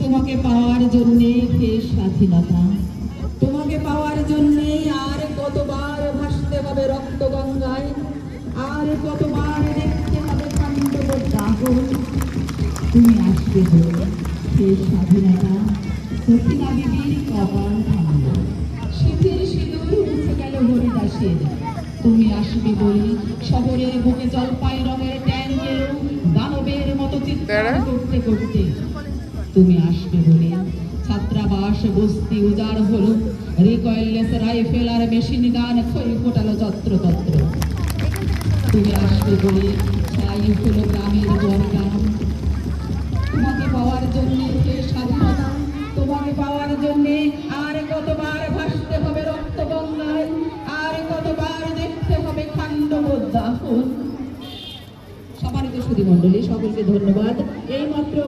তোমাকে পাওয়ার জন্যে হে স্বাধীনতা, তোমাকে পাওয়ার জন্যে আর কতবার ভাসতে হবে রক্ত গঙ্গায়, আর কতবার দেখতে হবে পাণ্ডব দাহন। তুমি আসবে বলে হে স্বাধীনতা, দক্ষিণা বিবির কপাল ভাঙল, শীতের সিঁদুর মুছে গেল হরিদাসের। তুমি আসবে বলে শহরের বুকে জলপাই রঙের ট্যাঙ্কের দানবের মতো চিৎকার করতে করতে। তুমি আসবে বলে ছাত্রাবাস বস্তি উজাড় হলো, রিকয়েললেস রাইফেল আর মেশিন গান খই ফোটালো যত্রতত্র। তুমি আসবে বলে ছাই হলো গ্রামের জনগান। তোমাকে পাওয়ার জন্য হে স্বাধীনতা, তোমাকে পাওয়ার জন্য আর কতবার ভাসতে হবে রক্ত গঙ্গায়, আর কতবার দেখতে হবে খাণ্ডব দাহন। সম্মানিত সুধী মণ্ডলী, সকলকে ধন্যবাদ। এই মাত্র